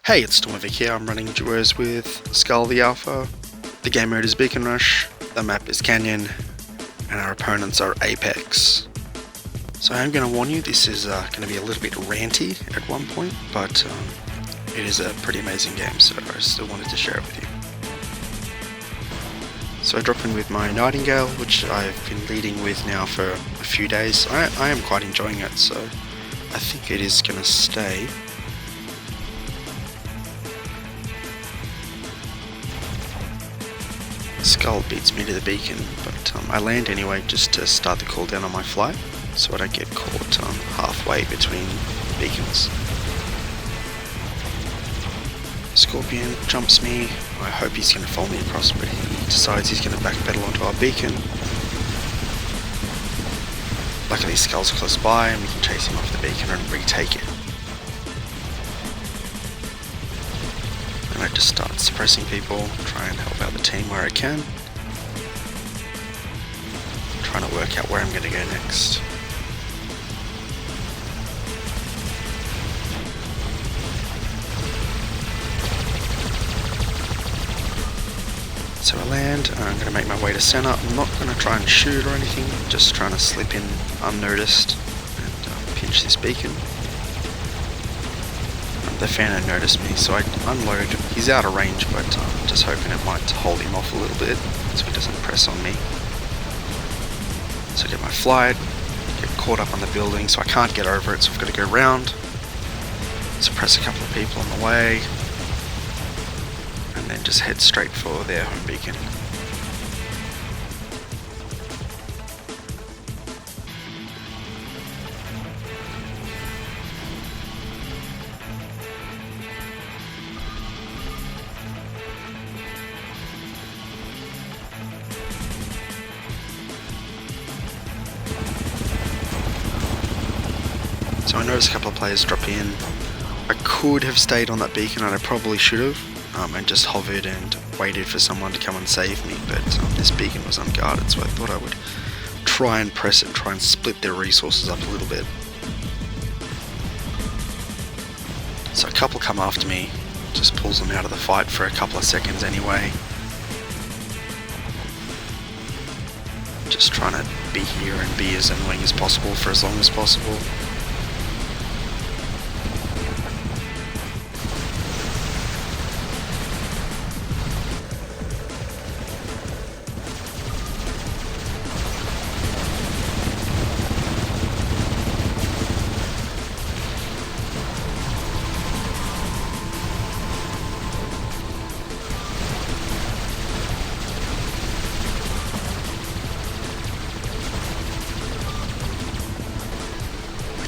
Hey, it's Stormovic here. I'm running duos with Skull the Alpha. The game mode is Beacon Rush, the map is Canyon, and our opponents are Apex. So I am going to warn you, this is going to be a little bit ranty at one point, but it is a pretty amazing game, so I still wanted to share it with you. So I drop in with my Nightingale, which I've been leading with now for a few days. I am quite enjoying it, so I think it is going to stay. Skull beats me to the beacon, but I land anyway just to start the cooldown on my flight, so I don't get caught halfway between beacons. Scorpion jumps me. I hope he's going to follow me across, but he decides he's going to backpedal onto our beacon. Luckily Skull's close by and we can chase him off the beacon and retake it. I just start suppressing people, try and help out the team where I can. Trying to work out where I'm going to go next. So I land, I'm going to make my way to center. I'm not going to try and shoot or anything, just trying to slip in unnoticed and pinch this beacon. The Phantom noticed me, so I unload. He's out of range, but I'm just hoping it might hold him off a little bit so he doesn't press on me. So I get my flight, get caught up on the building, so I can't get over it, so I've got to go round, suppress a couple of people on the way, and then just head straight for their home beacon. So I noticed a couple of players drop in. I could have stayed on that beacon, and I probably should have, and just hovered and waited for someone to come and save me, but this beacon was unguarded, so I thought I would try and press it, try and split their resources up a little bit. So a couple come after me, just pulls them out of the fight for a couple of seconds anyway. Just trying to be here and be as annoying as possible for as long as possible.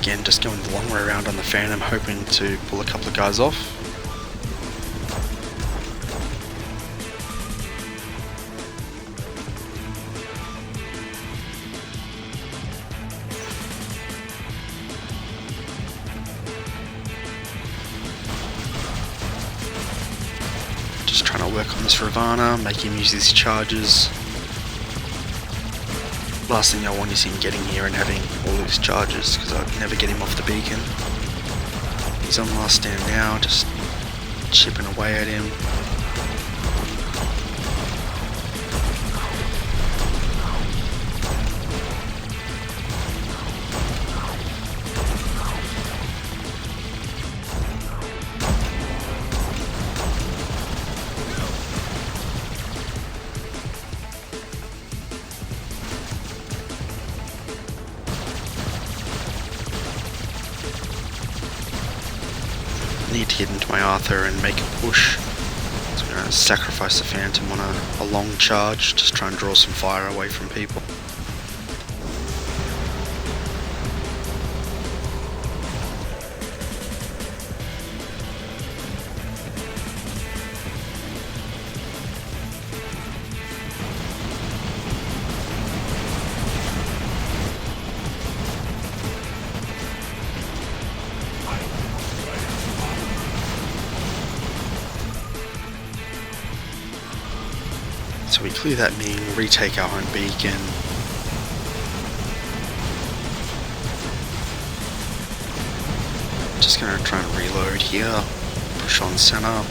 Again, just going the long way around on the Phantom, hoping to pull a couple of guys off. Just trying to work on this Ravana, make him use his charges. Last thing I want is him getting here and having all of his charges, because I'd never get him off the beacon. He's on last stand now, just chipping away at him. Need to get into my Arthur and make a push. So I'm going to sacrifice the Phantom on a long charge, just try and draw some fire away from people. So we clear that Ming, retake our own beacon. Just gonna try and reload here. Push on center.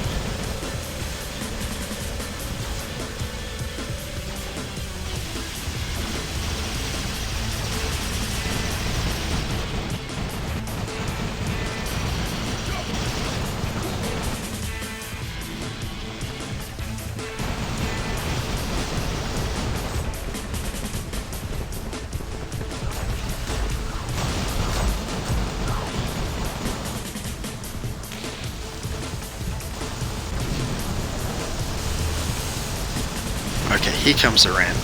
Okay, here comes the ram.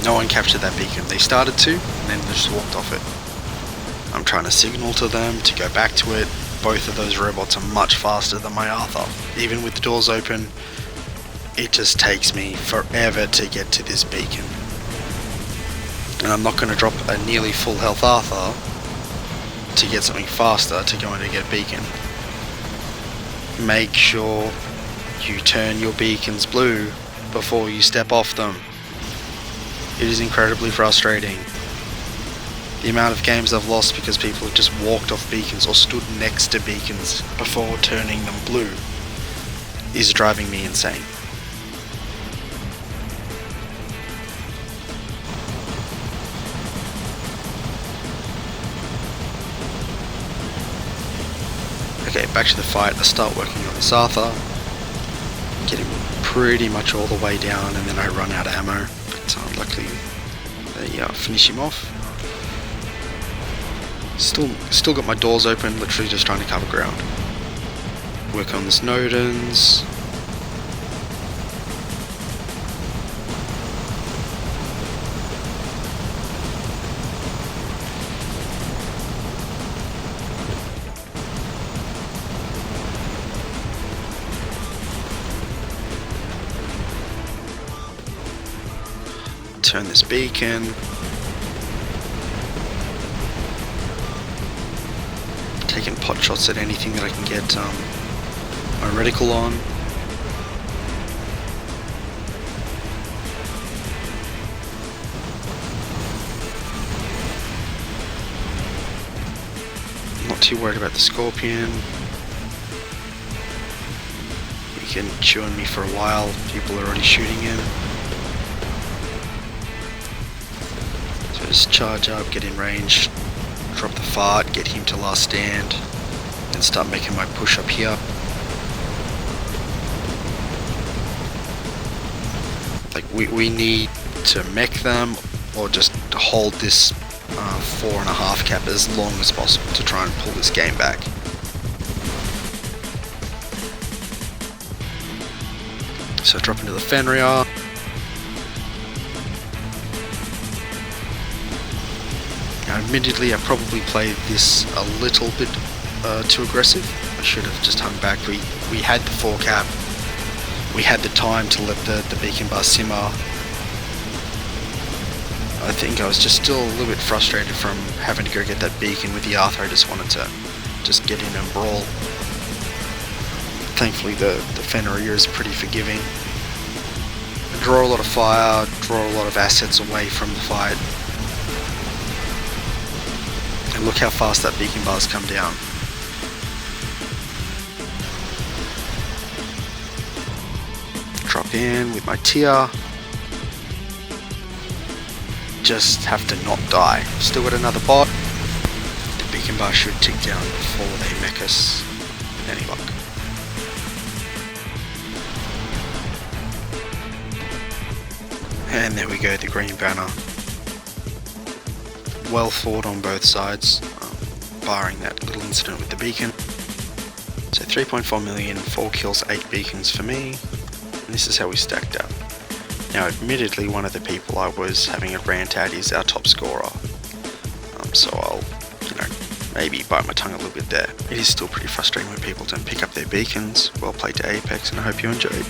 No one captured that beacon. They started to, and then they just walked off it. I'm trying to signal to them to go back to it. Both of those robots are much faster than my Arthur. Even with the doors open, it just takes me forever to get to this beacon. And I'm not going to drop a nearly full health Arthur to get something faster to go in and get a beacon. Make sure you turn your beacons blue before you step off them. It is incredibly frustrating. The amount of games I've lost because people have just walked off beacons or stood next to beacons before turning them blue is driving me insane. Okay, back to the fight. I start working on this Arthur. Get him pretty much all the way down, and then I run out of ammo. But luckily, they finish him off. Still got my doors open, literally just trying to cover ground. Work on this Nodens. Turn this beacon. Taking pot shots at anything that I can get my reticle on. Not too worried about the Scorpion. He can chew on me for a while. People are already shooting him. Just charge up, get in range, drop the fart, get him to last stand, and start making my push up here. Like we need to mech them or just hold this 4.5 cap as long as possible to try and pull this game back. So drop into the Fenrir. Admittedly, I probably played this a little bit too aggressive. I should have just hung back. We had the 4 cap. We had the time to let the beacon bar simmer. I think I was just still a little bit frustrated from having to go get that beacon with the Arthur. I just wanted to just get in and brawl. Thankfully the Fenrir is pretty forgiving. I draw a lot of fire, draw a lot of assets away from the fight. And look how fast that beacon bar's come down. Drop in with my tier. Just have to not die. Still got another bot. The beacon bar should tick down before they mech us with any luck. And there we go, the green banner. Well fought on both sides, barring that little incident with the beacon. So 3.4 million, 4 kills, 8 beacons for me. And this is how we stacked up. Now admittedly one of the people I was having a rant at is our top scorer. So I'll, maybe bite my tongue a little bit there. It is still pretty frustrating when people don't pick up their beacons. Well played to Apex, and I hope you enjoyed.